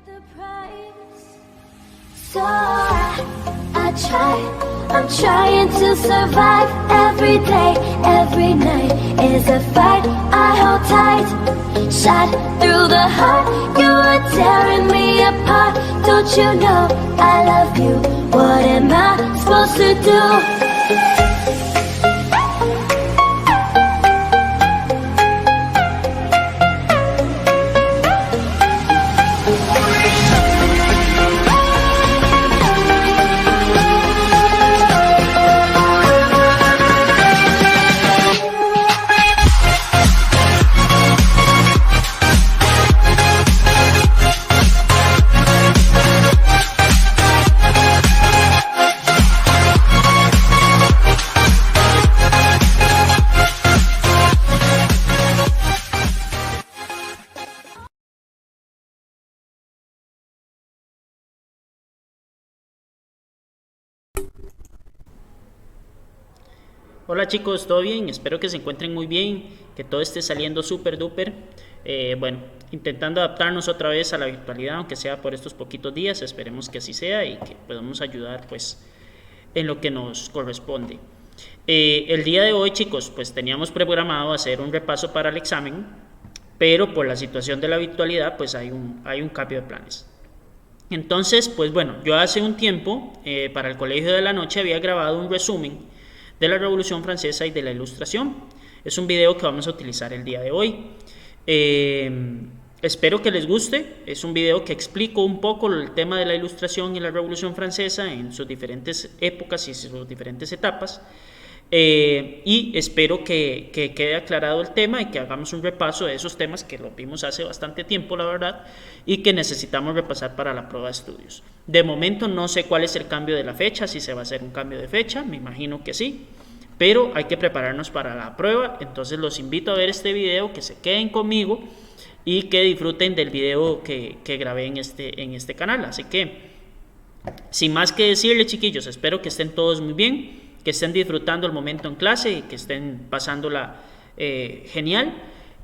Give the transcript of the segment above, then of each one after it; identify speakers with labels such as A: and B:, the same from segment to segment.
A: So I try, I'm trying to survive every day, every night is a fight, I hold tight, shot through the heart, you are tearing me apart, don't you know I love you, what am I supposed to do?
B: Hola chicos, ¿todo bien? Espero que se encuentren muy bien, que todo esté saliendo súper duper. Bueno, intentando adaptarnos otra vez a la virtualidad, aunque sea por estos poquitos días, esperemos que así sea y que podamos ayudar pues en lo que nos corresponde. El día de hoy chicos, pues teníamos programado hacer un repaso para el examen, pero por la situación de la virtualidad pues hay un cambio de planes. Entonces, pues bueno, yo hace un tiempo para el Colegio de la Noche había grabado un resumen de la Revolución Francesa y de la Ilustración. Es un video que vamos a utilizar el día de hoy. Espero que les guste. Es un video que explico un poco el tema de la Ilustración y la Revolución Francesa en sus diferentes épocas y sus diferentes etapas. Y espero que quede aclarado el tema y que hagamos un repaso de esos temas que lo vimos hace bastante tiempo, la verdad, y que necesitamos repasar para la prueba de estudios. De momento no sé cuál es el cambio de la fecha, si se va a hacer un cambio de fecha, me imagino que sí, pero hay que prepararnos para la prueba. Entonces los invito a ver este video, que se queden conmigo y que disfruten del video que grabé en este canal. Así que, sin más que decirles chiquillos, espero que estén todos muy bien, que estén disfrutando el momento en clase y que estén pasándola genial.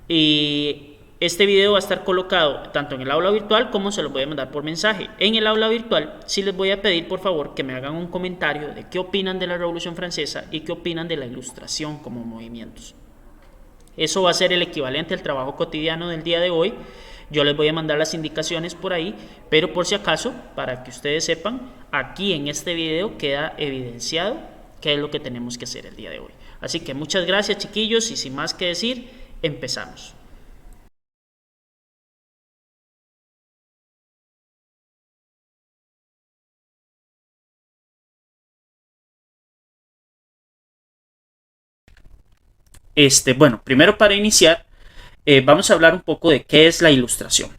B: Y este video va a estar colocado tanto en el aula virtual como se los voy a mandar por mensaje. En el aula virtual sí les voy a pedir por favor que me hagan un comentario de qué opinan de la Revolución Francesa y qué opinan de la Ilustración como movimientos. Eso va a ser el equivalente al trabajo cotidiano del día de hoy. Yo les voy a mandar las indicaciones por ahí, pero por si acaso, para que ustedes sepan, aquí en este video queda evidenciado qué es lo que tenemos que hacer el día de hoy. Así que muchas gracias chiquillos y sin más que decir, empezamos. Bueno, primero para iniciar, vamos a hablar un poco de qué es la Ilustración.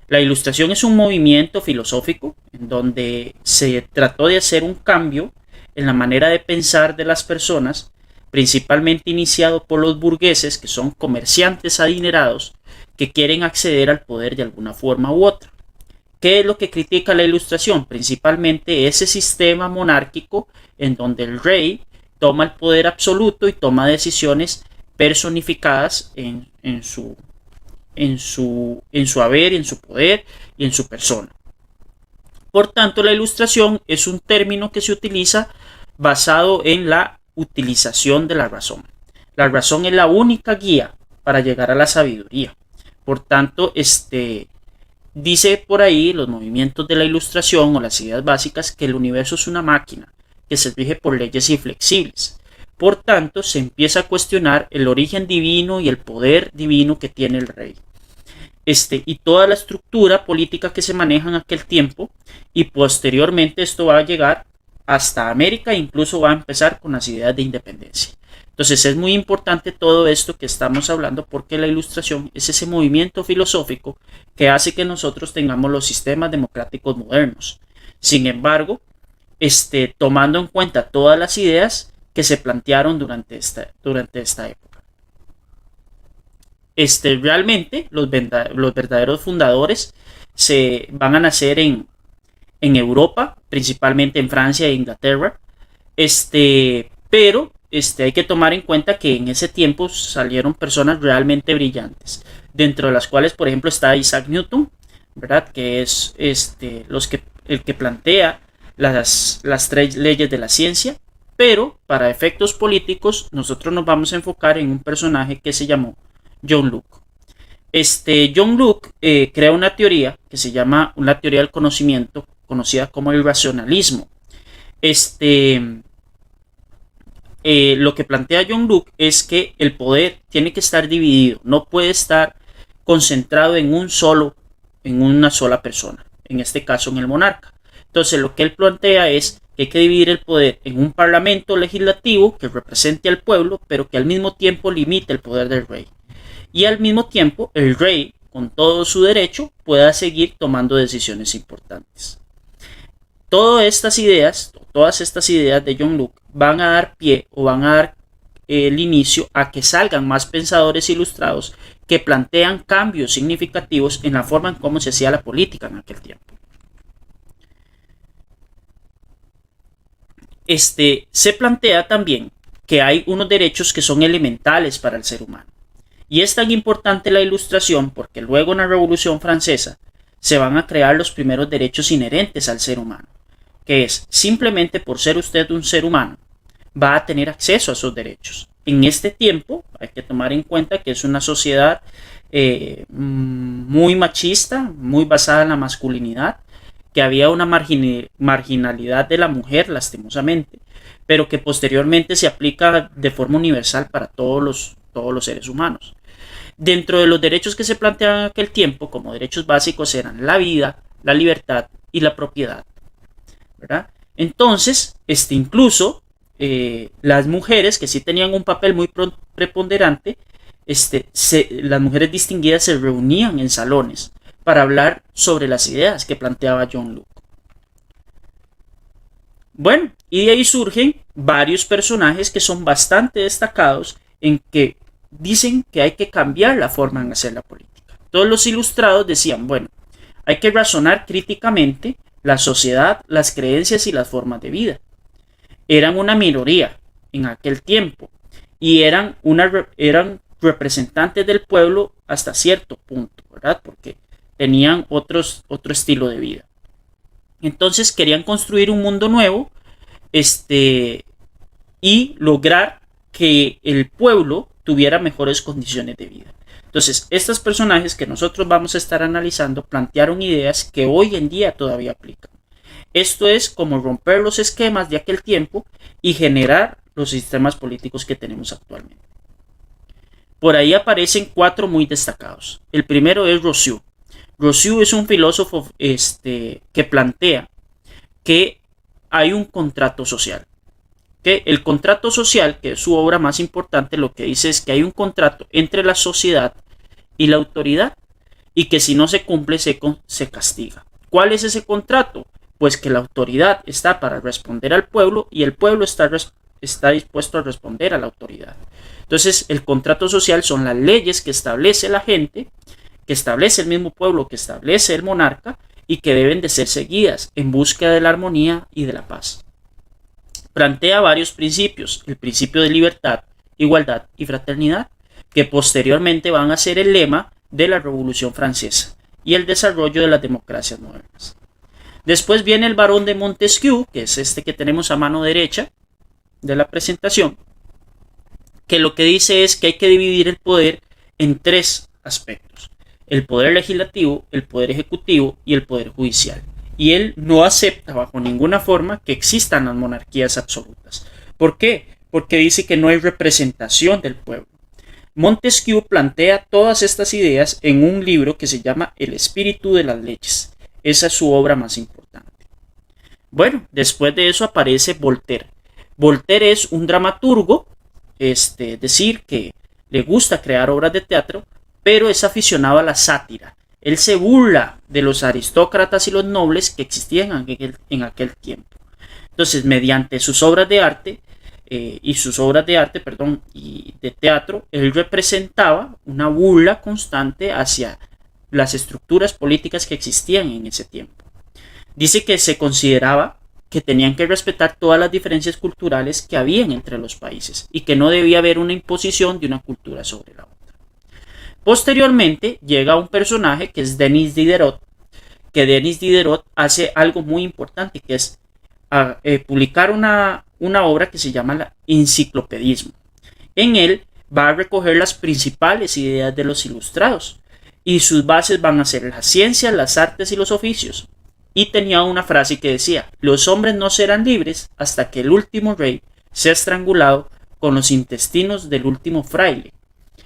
B: La Ilustración es un movimiento filosófico en donde se trató de hacer un cambio en la manera de pensar de las personas, principalmente iniciado por los burgueses, que son comerciantes adinerados que quieren acceder al poder de alguna forma u otra. ¿Qué es lo que critica la Ilustración? Principalmente ese sistema monárquico en donde el rey toma el poder absoluto y toma decisiones personificadas en su haber, en su poder y en su persona. Por tanto, la Ilustración es un término que se utiliza basado en la utilización de la razón. La razón es la única guía para llegar a la sabiduría. Por tanto, dice por ahí los movimientos de la Ilustración o las ideas básicas que el universo es una máquina que se rige por leyes inflexibles. Por tanto, se empieza a cuestionar el origen divino y el poder divino que tiene el rey. Y toda la estructura política que se maneja en aquel tiempo, y posteriormente esto va a llegar hasta América e incluso va a empezar con las ideas de independencia. Entonces es muy importante todo esto que estamos hablando porque la Ilustración es ese movimiento filosófico que hace que nosotros tengamos los sistemas democráticos modernos. Sin embargo, tomando en cuenta todas las ideas que se plantearon durante esta época. Realmente los verdaderos fundadores se van a nacer en Europa, principalmente en Francia e Inglaterra, pero hay que tomar en cuenta que en ese tiempo salieron personas realmente brillantes, dentro de las cuales por ejemplo está Isaac Newton, ¿verdad? Que es el que plantea las tres leyes de la ciencia, pero para efectos políticos nosotros nos vamos a enfocar en un personaje que se llamó John Locke. John Locke crea una teoría que se llama una teoría del conocimiento, conocida como el racionalismo. Lo que plantea John Locke es que el poder tiene que estar dividido, no puede estar concentrado en una sola persona, en este caso en el monarca. Entonces lo que él plantea es que hay que dividir el poder en un parlamento legislativo que represente al pueblo, pero que al mismo tiempo limite el poder del rey. Y al mismo tiempo el rey, con todo su derecho, pueda seguir tomando decisiones importantes. Todas estas ideas de John Locke van a dar pie o van a dar el inicio a que salgan más pensadores ilustrados que plantean cambios significativos en la forma en cómo se hacía la política en aquel tiempo. Se plantea también que hay unos derechos que son elementales para el ser humano. Y es tan importante la ilustración porque luego en la Revolución Francesa se van a crear los primeros derechos inherentes al ser humano, que es simplemente por ser usted un ser humano, va a tener acceso a esos derechos. En este tiempo hay que tomar en cuenta que es una sociedad muy machista, muy basada en la masculinidad, que había una marginalidad de la mujer, lastimosamente, pero que posteriormente se aplica de forma universal para todos los seres humanos. Dentro de los derechos que se planteaban en aquel tiempo como derechos básicos eran la vida, la libertad y la propiedad, ¿verdad? Entonces, incluso las mujeres que sí tenían un papel muy preponderante, las mujeres distinguidas se reunían en salones para hablar sobre las ideas que planteaba John Locke. Bueno, y de ahí surgen varios personajes que son bastante destacados en que dicen que hay que cambiar la forma en hacer la política. Todos los ilustrados decían, bueno, hay que razonar críticamente la sociedad, las creencias y las formas de vida. Eran una minoría en aquel tiempo y eran representantes del pueblo hasta cierto punto, ¿verdad? Porque tenían otro estilo de vida. Entonces querían construir un mundo nuevo y lograr que el pueblo tuviera mejores condiciones de vida. Entonces, estos personajes que nosotros vamos a estar analizando plantearon ideas que hoy en día todavía aplican. Esto es como romper los esquemas de aquel tiempo y generar los sistemas políticos que tenemos actualmente. Por ahí aparecen 4 muy destacados. El primero es Rousseau. Rousseau es un filósofo que plantea que hay un contrato social. Que el contrato social, que es su obra más importante, lo que dice es que hay un contrato entre la sociedad y la autoridad y que si no se cumple se castiga. ¿Cuál es ese contrato? Pues que la autoridad está para responder al pueblo y el pueblo está dispuesto a responder a la autoridad. Entonces, el contrato social son las leyes que establece la gente, que establece el mismo pueblo, que establece el monarca y que deben de ser seguidas en búsqueda de la armonía y de la paz. Plantea varios principios, el principio de libertad, igualdad y fraternidad, que posteriormente van a ser el lema de la Revolución Francesa y el desarrollo de las democracias modernas. Después viene el barón de Montesquieu, que es este que tenemos a mano derecha de la presentación, que lo que dice es que hay que dividir el poder en 3 aspectos: el poder legislativo, el poder ejecutivo y el poder judicial. Y él no acepta bajo ninguna forma que existan las monarquías absolutas. ¿Por qué? Porque dice que no hay representación del pueblo. Montesquieu plantea todas estas ideas en un libro que se llama El espíritu de las leyes. Esa es su obra más importante. Bueno, después de eso aparece Voltaire. Voltaire es un dramaturgo, decir que le gusta crear obras de teatro, pero es aficionado a la sátira. Él se burla de los aristócratas y los nobles que existían en aquel tiempo. Entonces, mediante sus obras de arte y de teatro, él representaba una burla constante hacia las estructuras políticas que existían en ese tiempo. Dice que se consideraba que tenían que respetar todas las diferencias culturales que habían entre los países y que no debía haber una imposición de una cultura sobre la otra. Posteriormente llega un personaje que es Denis Diderot, que Denis Diderot hace algo muy importante, que es publicar una obra que se llama la Enciclopedismo. En él va a recoger las principales ideas de los ilustrados y sus bases van a ser las ciencias, las artes y los oficios. Y tenía una frase que decía: los hombres no serán libres hasta que el último rey sea estrangulado con los intestinos del último fraile.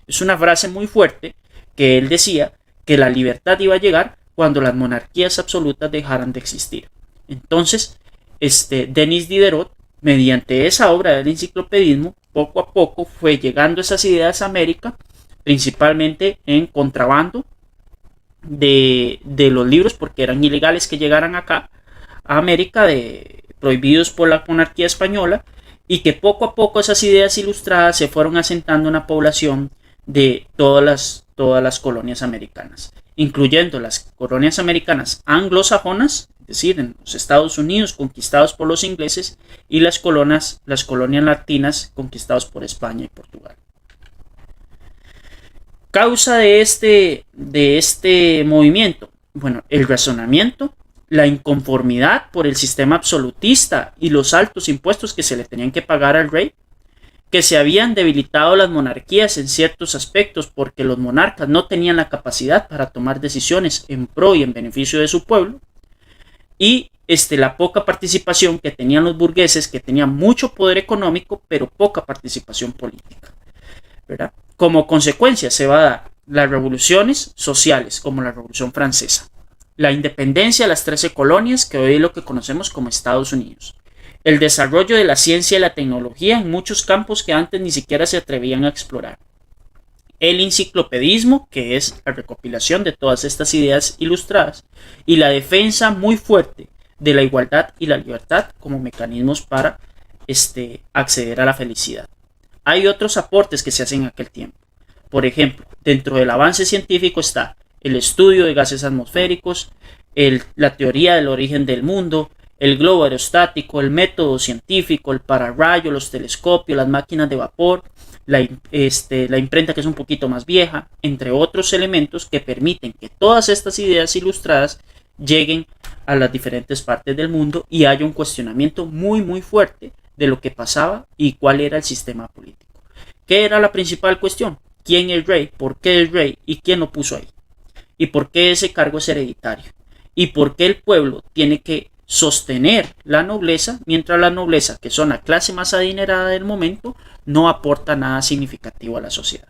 B: Es una frase muy fuerte que él decía que la libertad iba a llegar cuando las monarquías absolutas dejaran de existir. Entonces, Denis Diderot, mediante esa obra del enciclopedismo, poco a poco fue llegando esas ideas a América, principalmente en contrabando de los libros, porque eran ilegales que llegaran acá a América, prohibidos por la monarquía española, y que poco a poco esas ideas ilustradas se fueron asentando en la población de todas las colonias americanas, incluyendo las colonias americanas anglosajonas, es decir, en los Estados Unidos conquistados por los ingleses, y las colonias latinas conquistadas por España y Portugal. Causa de este movimiento, bueno, el razonamiento, la inconformidad por el sistema absolutista y los altos impuestos que se le tenían que pagar al rey, que se habían debilitado las monarquías en ciertos aspectos porque los monarcas no tenían la capacidad para tomar decisiones en pro y en beneficio de su pueblo, y la poca participación que tenían los burgueses, que tenían mucho poder económico pero poca participación política, ¿verdad? Como consecuencia se va a dar las revoluciones sociales, como la Revolución Francesa, la independencia de las 13 colonias, que hoy es lo que conocemos como Estados Unidos, el desarrollo de la ciencia y la tecnología en muchos campos que antes ni siquiera se atrevían a explorar, el enciclopedismo, que es la recopilación de todas estas ideas ilustradas, y la defensa muy fuerte de la igualdad y la libertad como mecanismos para acceder a la felicidad. Hay otros aportes que se hacen en aquel tiempo. Por ejemplo, dentro del avance científico está el estudio de gases atmosféricos, la teoría del origen del mundo, el globo aerostático, el método científico, el pararrayo, los telescopios, las máquinas de vapor, la imprenta, que es un poquito más vieja, entre otros elementos que permiten que todas estas ideas ilustradas lleguen a las diferentes partes del mundo y haya un cuestionamiento muy muy fuerte de lo que pasaba y cuál era el sistema político. ¿Qué era la principal cuestión? ¿Quién es rey? ¿Por qué es rey? ¿Y quién lo puso ahí? ¿Y por qué ese cargo es hereditario? ¿Y por qué el pueblo tiene que sostener la nobleza, mientras la nobleza, que son la clase más adinerada del momento, no aporta nada significativo a la sociedad?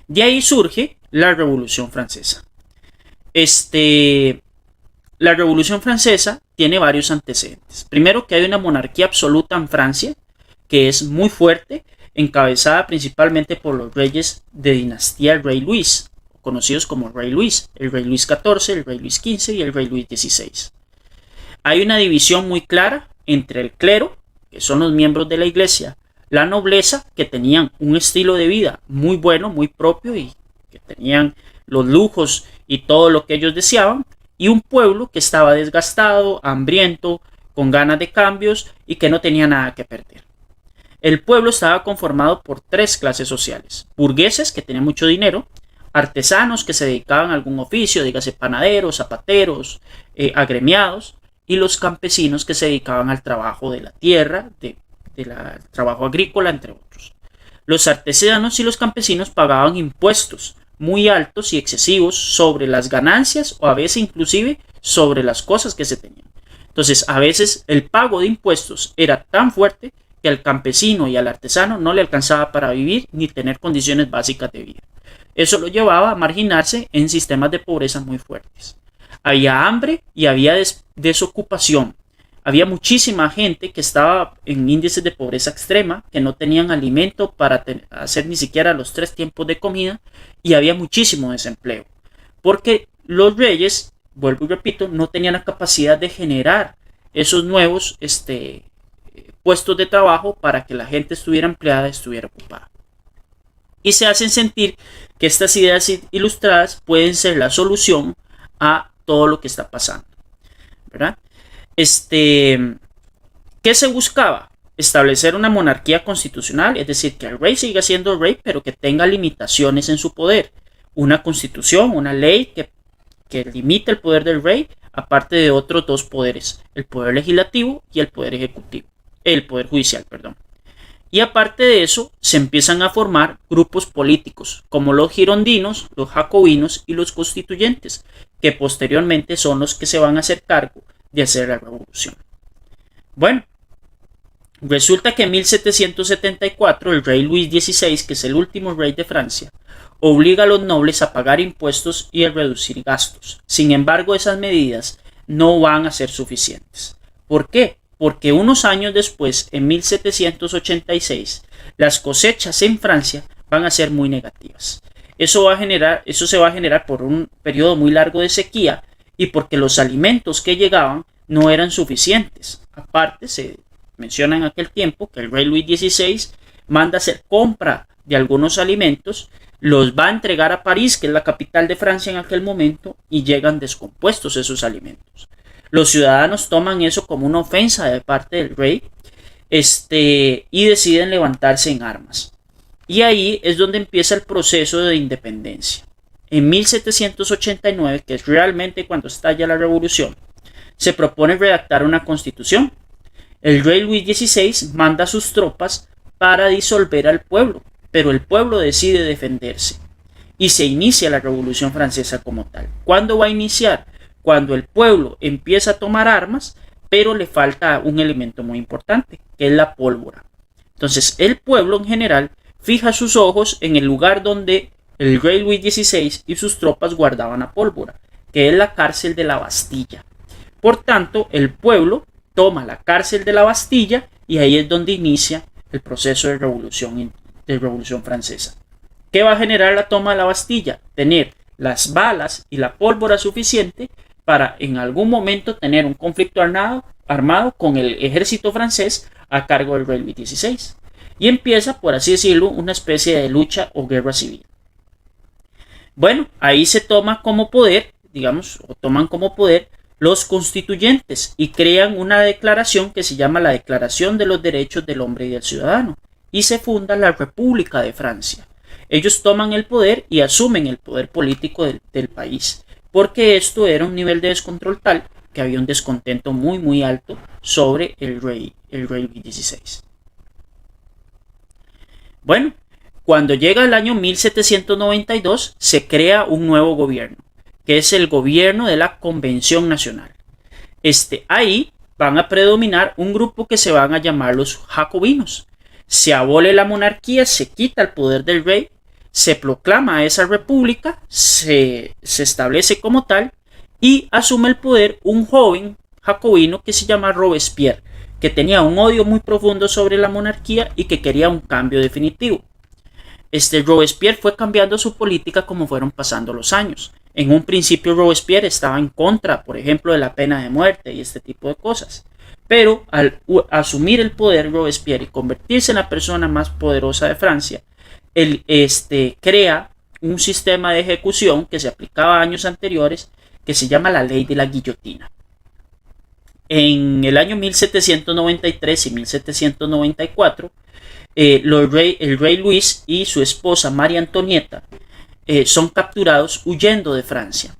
B: De ahí surge la Revolución Francesa. La Revolución Francesa tiene varios antecedentes. Primero, que hay una monarquía absoluta en Francia, que es muy fuerte, encabezada principalmente por los reyes de dinastía el rey Luis, conocidos como rey Luis, el rey Luis XIV, el rey Luis XV y el rey Luis XVI. Hay una división muy clara entre el clero, que son los miembros de la iglesia, la nobleza, que tenían un estilo de vida muy bueno, muy propio, y que tenían los lujos y todo lo que ellos deseaban, y un pueblo que estaba desgastado, hambriento, con ganas de cambios y que no tenía nada que perder. El pueblo estaba conformado por tres clases sociales: burgueses, que tenían mucho dinero; artesanos, que se dedicaban a algún oficio, dígase panaderos, zapateros, agremiados; y los campesinos, que se dedicaban al trabajo de la tierra, del trabajo agrícola, entre otros. Los artesanos y los campesinos pagaban impuestos muy altos y excesivos sobre las ganancias, o a veces inclusive sobre las cosas que se tenían. Entonces, a veces el pago de impuestos era tan fuerte que al campesino y al artesano no le alcanzaba para vivir ni tener condiciones básicas de vida. Eso lo llevaba a marginarse en sistemas de pobreza muy fuertes. Había hambre y había desocupación. Había muchísima gente que estaba en índices de pobreza extrema, que no tenían alimento para hacer ni siquiera los 3 tiempos de comida, y había muchísimo desempleo, porque los reyes, vuelvo y repito, no tenían la capacidad de generar esos nuevos puestos de trabajo para que la gente estuviera empleada, estuviera ocupada. Y se hacen sentir que estas ideas ilustradas pueden ser la solución a todo lo que está pasando, ¿verdad? ¿Qué se buscaba? Establecer una monarquía constitucional, es decir, que el rey siga siendo rey, pero que tenga limitaciones en su poder. Una constitución, una ley que que limita el poder del rey, aparte de otros dos poderes, el poder legislativo y el poder ejecutivo, el poder judicial, perdón. Y aparte de eso, se empiezan a formar grupos políticos, como los girondinos, los jacobinos y los constituyentes, que posteriormente son los que se van a hacer cargo de hacer la revolución. Bueno, resulta que en 1774 el rey Luis XVI, que es el último rey de Francia, obliga a los nobles a pagar impuestos y a reducir gastos. Sin embargo, esas medidas no van a ser suficientes. ¿Por qué? Porque unos años después, en 1786, las cosechas en Francia van a ser muy negativas. Eso se va a generar por un periodo muy largo de sequía y porque los alimentos que llegaban no eran suficientes. Aparte, se menciona en aquel tiempo que el rey Luis XVI manda hacer compra de algunos alimentos, los va a entregar a París, que es la capital de Francia en aquel momento, y llegan descompuestos esos alimentos. Los ciudadanos toman eso como una ofensa de parte del rey, y deciden levantarse en armas. Y ahí es donde empieza el proceso de independencia. En 1789, que es realmente cuando estalla la revolución, se propone redactar una constitución. El rey Luis XVI manda a sus tropas para disolver al pueblo, pero el pueblo decide defenderse y se inicia la Revolución Francesa como tal. ¿Cuándo va a iniciar? Cuando el pueblo empieza a tomar armas, pero le falta un elemento muy importante, que es la pólvora. Entonces el pueblo en general fija sus ojos en el lugar donde el rey Luis XVI y sus tropas guardaban la pólvora, que es la cárcel de la Bastilla. Por tanto, el pueblo toma la cárcel de la Bastilla y ahí es donde inicia el proceso de revolución francesa. ¿Qué va a generar la toma de la Bastilla? Tener las balas y la pólvora suficiente para en algún momento tener un conflicto armado con el ejército francés a cargo del rey Luis XVI. Y empieza, por así decirlo, una especie de lucha o guerra civil. Bueno, ahí se toma como poder, toman como poder los constituyentes y crean una declaración que se llama la Declaración de los Derechos del Hombre y del Ciudadano y se funda la República de Francia. Ellos toman el poder y asumen el poder político del país, porque esto era un nivel de descontrol tal que había un descontento muy muy alto sobre el rey Luis XVI. Bueno, cuando llega el año 1792 se crea un nuevo gobierno, que es el gobierno de la Convención Nacional. Ahí van a predominar un grupo que se van a llamar los jacobinos. Se abole la monarquía, se quita el poder del rey, se proclama esa república, se establece como tal y asume el poder un joven jacobino que se llama Robespierre, que tenía un odio muy profundo sobre la monarquía y que quería un cambio definitivo. Robespierre fue cambiando su política como fueron pasando los años. En un principio Robespierre estaba en contra, por ejemplo, de la pena de muerte y este tipo de cosas. Pero al asumir el poder Robespierre y convertirse en la persona más poderosa de Francia, él crea un sistema de ejecución que se aplicaba años anteriores que se llama la ley de la guillotina. En el año 1793 y 1794, el rey Luis y su esposa María Antonieta son capturados huyendo de Francia.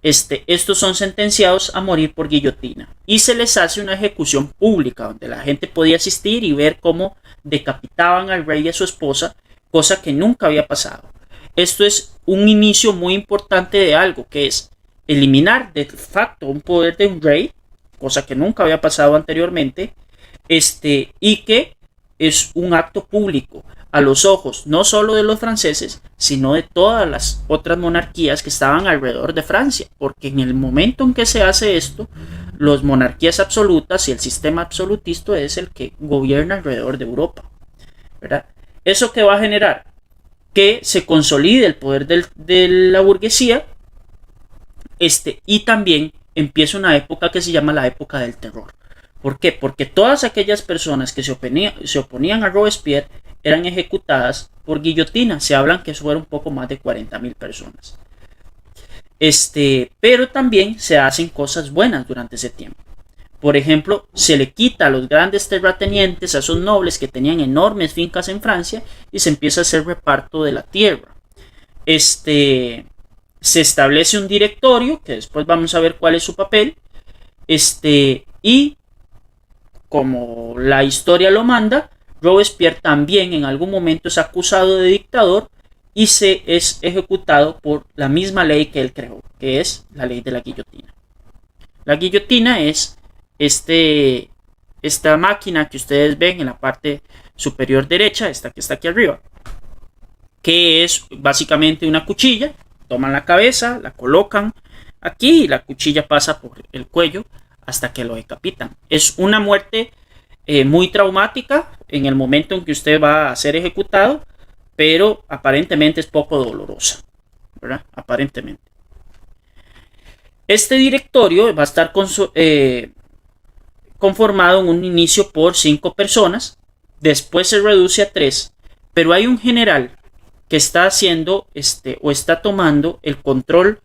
B: Estos son sentenciados a morir por guillotina y se les hace una ejecución pública donde la gente podía asistir y ver cómo decapitaban al rey y a su esposa, cosa que nunca había pasado. Esto es un inicio muy importante de algo, que es eliminar de facto un poder de un rey, cosa que nunca había pasado anteriormente, y que es un acto público a los ojos no solo de los franceses, sino de todas las otras monarquías que estaban alrededor de Francia, porque en el momento en que se hace esto, las monarquías absolutas y el sistema absolutista es el que gobierna alrededor de Europa, ¿verdad? ¿Eso qué va a generar? Que se consolide el poder de la burguesía, y también empieza una época que se llama la época del terror. ¿Por qué? Porque todas aquellas personas que se oponían a Robespierre eran ejecutadas por guillotina. Se hablan que fueron un poco más de 40,000 personas. Pero también se hacen cosas buenas durante ese tiempo. Por ejemplo, se le quita a los grandes terratenientes, a esos nobles que tenían enormes fincas en Francia, y se empieza a hacer reparto de la tierra. se establece un directorio, que después vamos a ver cuál es su papel, y como la historia lo manda, Robespierre también en algún momento es acusado de dictador y se es ejecutado por la misma ley que él creó, que es la ley de la guillotina. La guillotina es esta máquina que ustedes ven en la parte superior derecha, esta que está aquí arriba, que es básicamente una cuchilla. Toman la cabeza, la colocan aquí y la cuchilla pasa por el cuello hasta que lo decapitan. Es una muerte muy traumática en el momento en que usted va a ser ejecutado, pero aparentemente es poco dolorosa, ¿verdad? Aparentemente. Este directorio va a estar conformado en un inicio por 5 personas, después se reduce a 3, pero hay un general que está haciendo o está tomando el control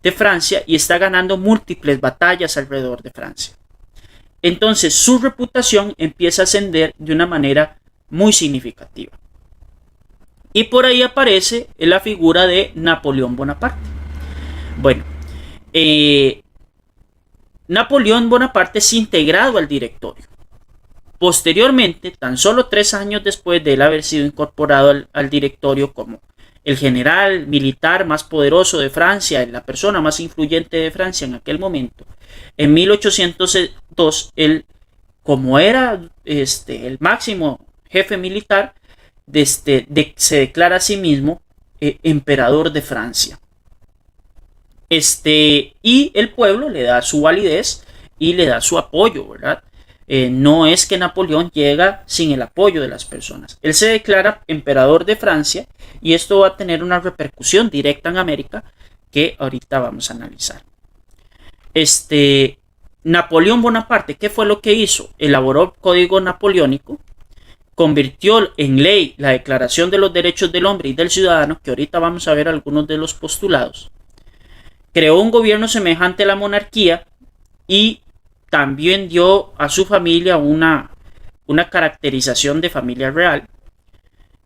B: de Francia y está ganando múltiples batallas alrededor de Francia. Entonces su reputación empieza a ascender de una manera muy significativa. Y por ahí aparece la figura de Napoleón Bonaparte. Bueno, Napoleón Bonaparte es integrado al directorio. Posteriormente, tan solo 3 años después de él haber sido incorporado al directorio como el general militar más poderoso de Francia, la persona más influyente de Francia en aquel momento, en 1802, él, como era el máximo jefe militar, se declara a sí mismo emperador de Francia. Y el pueblo le da su validez y le da su apoyo, ¿verdad? No es que Napoleón llega sin el apoyo de las personas. Él se declara emperador de Francia y esto va a tener una repercusión directa en América que ahorita vamos a analizar. Napoleón Bonaparte, ¿qué fue lo que hizo? Elaboró el Código Napoleónico, convirtió en ley la Declaración de los Derechos del Hombre y del Ciudadano, que ahorita vamos a ver algunos de los postulados. Creó un gobierno semejante a la monarquía y también dio a su familia una caracterización de familia real.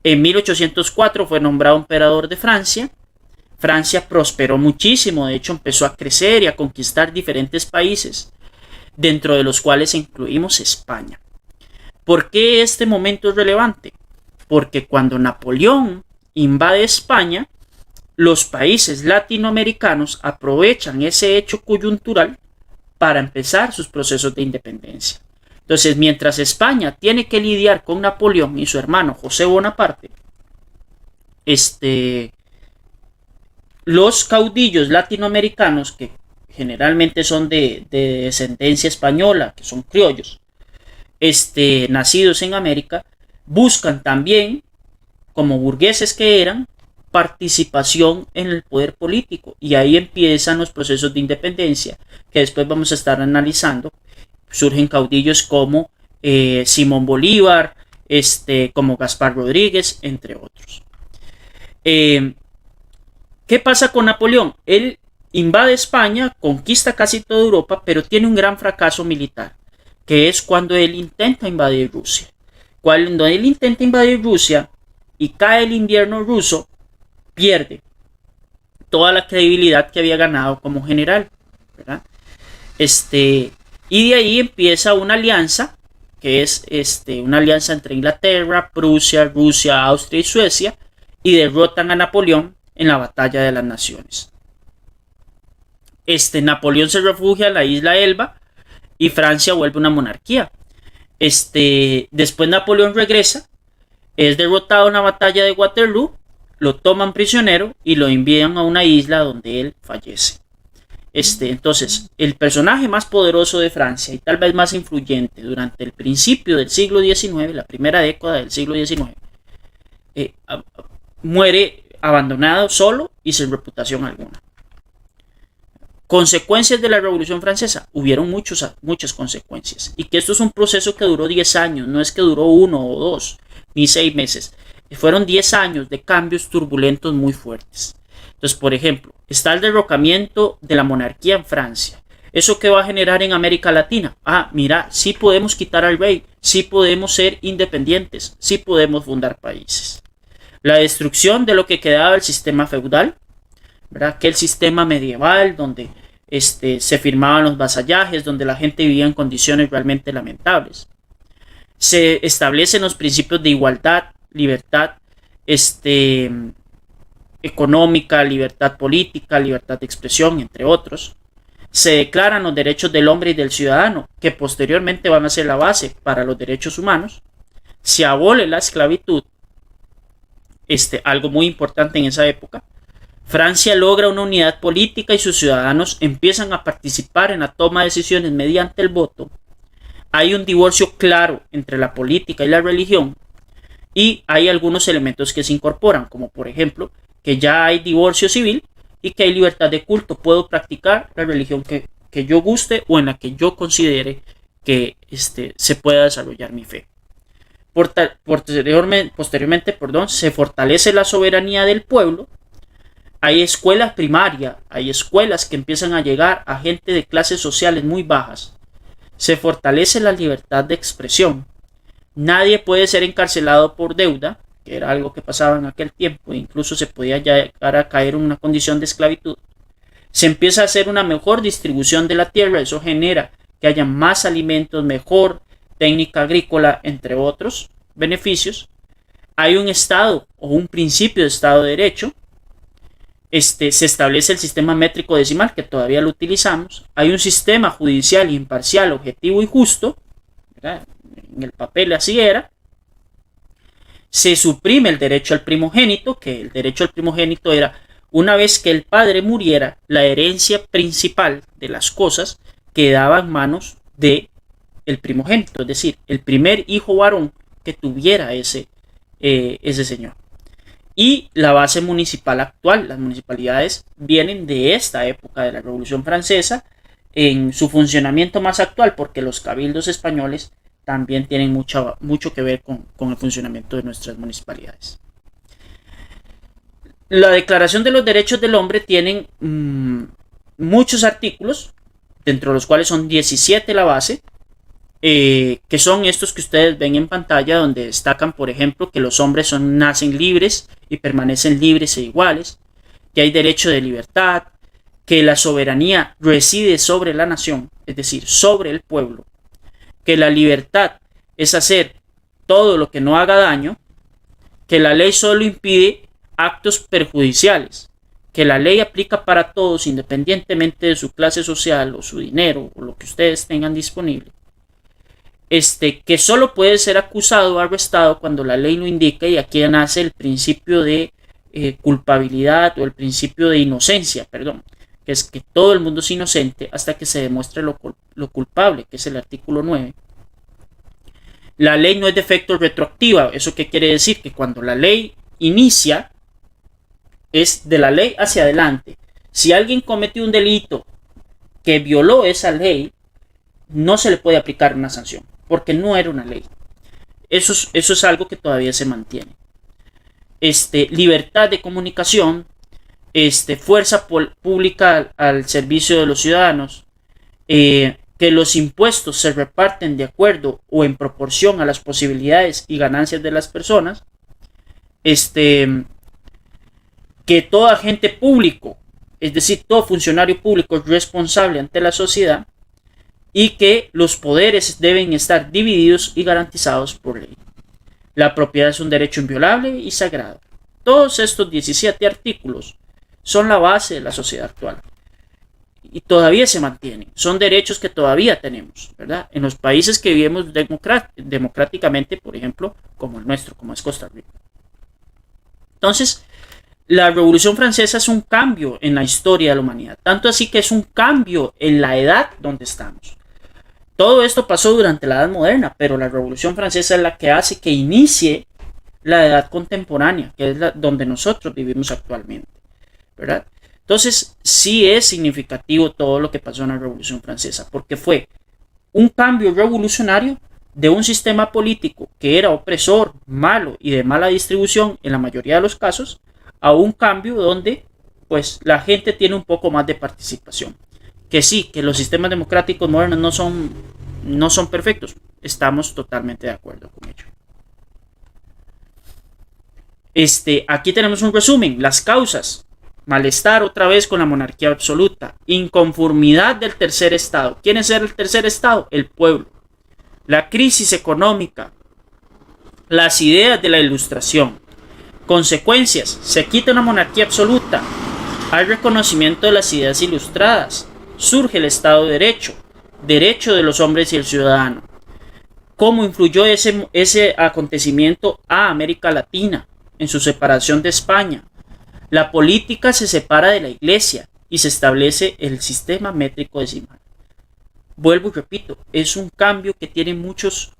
B: En 1804 fue nombrado emperador de Francia. Francia prosperó muchísimo, de hecho empezó a crecer y a conquistar diferentes países, dentro de los cuales incluimos España. ¿Por qué este momento es relevante? Porque cuando Napoleón invade España, los países latinoamericanos aprovechan ese hecho coyuntural para empezar sus procesos de independencia. Entonces, mientras España tiene que lidiar con Napoleón y su hermano José Bonaparte, los caudillos latinoamericanos, que generalmente son de descendencia española, que son criollos, nacidos en América, buscan también, como burgueses que eran, participación en el poder político, y ahí empiezan los procesos de independencia que después vamos a estar analizando. Surgen caudillos como Simón Bolívar, como Gaspar Rodríguez, entre otros. ¿Qué pasa con Napoleón? Él invade España, conquista casi toda Europa, pero tiene un gran fracaso militar, que es cuando él intenta invadir Rusia. Cuando él intenta invadir Rusia y cae el invierno ruso, pierde toda la credibilidad que había ganado como general, ¿verdad? Y de ahí empieza una alianza, que es una alianza entre Inglaterra, Prusia, Rusia, Austria y Suecia, y derrotan a Napoleón en la Batalla de las Naciones. Napoleón se refugia en la isla Elba y Francia vuelve una monarquía. Después Napoleón regresa, es derrotado en la batalla de Waterloo, lo toman prisionero y lo envían a una isla donde él fallece. Entonces, el personaje más poderoso de Francia y tal vez más influyente durante el principio del siglo XIX, la primera década del siglo XIX, muere abandonado, solo y sin reputación alguna. Consecuencias de la Revolución Francesa. Hubieron muchas consecuencias. Y que esto es un proceso que duró 10 años. No es que duró 1 o 2, ni 6 meses. Fueron 10 años de cambios turbulentos muy fuertes. Entonces, por ejemplo, está el derrocamiento de la monarquía en Francia. ¿Eso qué va a generar en América Latina? Mira, sí podemos quitar al rey. Sí podemos ser independientes. Sí podemos fundar países. La destrucción de lo que quedaba del sistema feudal. ¿verdad? Aquel sistema medieval donde se firmaban los vasallajes, donde la gente vivía en condiciones realmente lamentables. Se establecen los principios de igualdad, libertad económica, libertad política, libertad de expresión, entre otros. Se declaran los derechos del hombre y del ciudadano, que posteriormente van a ser la base para los derechos humanos. Se abole la esclavitud, algo muy importante en esa época. Francia logra una unidad política y sus ciudadanos empiezan a participar en la toma de decisiones mediante el voto. Hay un divorcio claro entre la política y la religión, y hay algunos elementos que se incorporan, como por ejemplo que ya hay divorcio civil y que hay libertad de culto. Puedo practicar la religión que yo guste o en la que yo considere que se pueda desarrollar mi fe. Posteriormente, se fortalece la soberanía del pueblo. Hay escuelas primarias, hay escuelas que empiezan a llegar a gente de clases sociales muy bajas. Se fortalece la libertad de expresión. Nadie puede ser encarcelado por deuda, que era algo que pasaba en aquel tiempo, incluso se podía llegar a caer en una condición de esclavitud. Se empieza a hacer una mejor distribución de la tierra, eso genera que haya más alimentos, mejor técnica agrícola, entre otros beneficios. Hay un estado o un principio de estado de derecho. Se establece el sistema métrico decimal, que todavía lo utilizamos. Hay un sistema judicial imparcial, objetivo y justo, ¿verdad? En el papel así era. Se suprime el derecho al primogénito, que el derecho al primogénito era, una vez que el padre muriera, la herencia principal de las cosas quedaba en manos de el primogénito, es decir, el primer hijo varón que tuviera ese señor. Y la base municipal actual, las municipalidades vienen de esta época de la Revolución Francesa en su funcionamiento más actual, porque los cabildos españoles también tienen mucho que ver con el funcionamiento de nuestras municipalidades. La Declaración de los Derechos del Hombre tiene muchos artículos, dentro de los cuales son 17 la base, que son estos que ustedes ven en pantalla, donde destacan, por ejemplo, que los hombres nacen libres y permanecen libres e iguales, que hay derecho de libertad, que la soberanía reside sobre la nación, es decir, sobre el pueblo, que la libertad es hacer todo lo que no haga daño, que la ley solo impide actos perjudiciales, que la ley aplica para todos independientemente de su clase social o su dinero o lo que ustedes tengan disponible, que solo puede ser acusado o arrestado cuando la ley lo indica, y aquí nace el principio de culpabilidad o el principio de inocencia, que es que todo el mundo es inocente hasta que se demuestre lo culpable, que es el artículo 9. La ley no es de efecto retroactiva. ¿Eso qué quiere decir? Que cuando la ley inicia, es de la ley hacia adelante. Si alguien cometió un delito que violó esa ley, no se le puede aplicar una sanción, porque no era una ley. Eso es algo que todavía se mantiene. Libertad de comunicación, fuerza pública al servicio de los ciudadanos, que los impuestos se reparten de acuerdo o en proporción a las posibilidades y ganancias de las personas, que todo agente público, es decir, todo funcionario público es responsable ante la sociedad, y que los poderes deben estar divididos y garantizados por ley. La propiedad es un derecho inviolable y sagrado. Todos estos 17 artículos son la base de la sociedad actual y todavía se mantienen. Son derechos que todavía tenemos, ¿verdad? En los países que vivimos democráticamente, por ejemplo, como el nuestro, como es Costa Rica. Entonces, la Revolución Francesa es un cambio en la historia de la humanidad, tanto así que es un cambio en la edad donde estamos. Todo esto pasó durante la Edad Moderna, pero la Revolución Francesa es la que hace que inicie la edad contemporánea, que es donde nosotros vivimos actualmente, ¿verdad? Entonces, sí es significativo todo lo que pasó en la Revolución Francesa, porque fue un cambio revolucionario de un sistema político que era opresor, malo y de mala distribución en la mayoría de los casos, a un cambio donde pues la gente tiene un poco más de participación. Que sí, que los sistemas democráticos modernos no son perfectos. Estamos totalmente de acuerdo con ello. Aquí tenemos un resumen. Las causas. malestar otra vez con la monarquía absoluta, inconformidad del tercer estado. ¿Quién es el tercer estado? El pueblo. La crisis económica, las ideas de la ilustración. Consecuencias, se quita una monarquía absoluta, hay reconocimiento de las ideas ilustradas, surge el Estado de Derecho, derecho de los hombres y el ciudadano. ¿Cómo influyó ese acontecimiento a América Latina en su separación de España? La política se separa de la iglesia y se establece el sistema métrico decimal. Vuelvo y repito, es un cambio que tiene muchos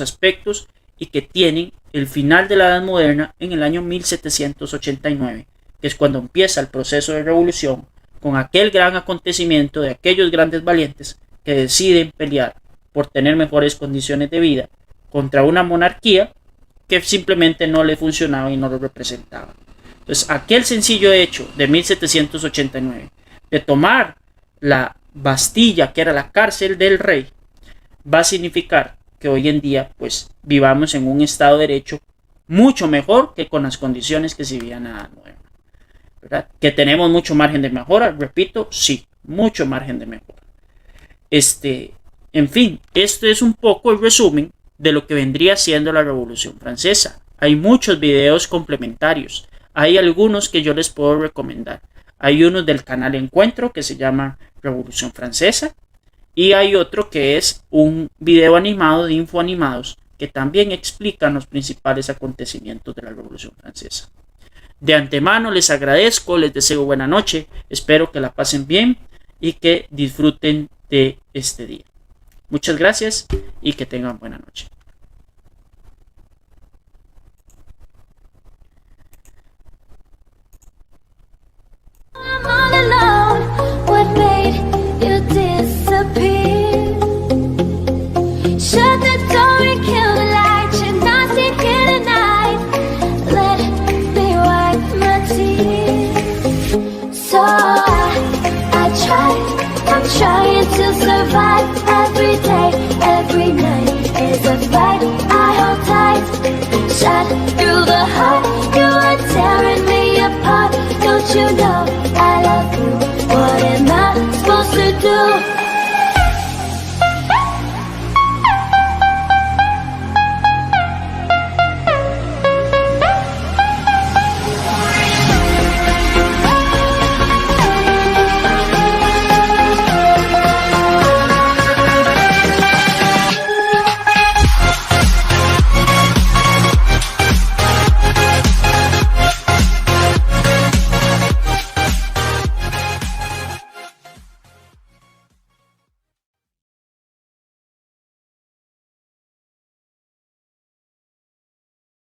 B: aspectos y que tienen el final de la Edad Moderna en el año 1789, que es cuando empieza el proceso de revolución, con aquel gran acontecimiento de aquellos grandes valientes que deciden pelear por tener mejores condiciones de vida contra una monarquía que simplemente no le funcionaba y no lo representaba. Entonces, aquel sencillo hecho de 1789 de tomar la Bastilla, que era la cárcel del rey, va a significar que hoy en día pues vivamos en un estado de derecho mucho mejor que con las condiciones que se vivían a la nueva, ¿verdad? Que tenemos mucho margen de mejora, repito, sí, mucho margen de mejora. En fin, esto es un poco el resumen de lo que vendría siendo la Revolución Francesa. Hay muchos videos complementarios, hay algunos que yo les puedo recomendar. Hay uno del canal Encuentro que se llama Revolución Francesa y hay otro que es un video animado de Infoanimados que también explican los principales acontecimientos de la Revolución Francesa. De antemano les agradezco, les deseo buena noche, espero que la pasen bien y que disfruten de este día. Muchas gracias y que tengan buena noche.
A: I'm all alone. What made you disappear? Shut the door and kill the light. You're not here tonight. Let me wipe my tears. So I'm trying to survive every day, every night is a fight. I hold tight, shot through the heart. You are tearing me apart. Don't you know I love you? What am I supposed to do?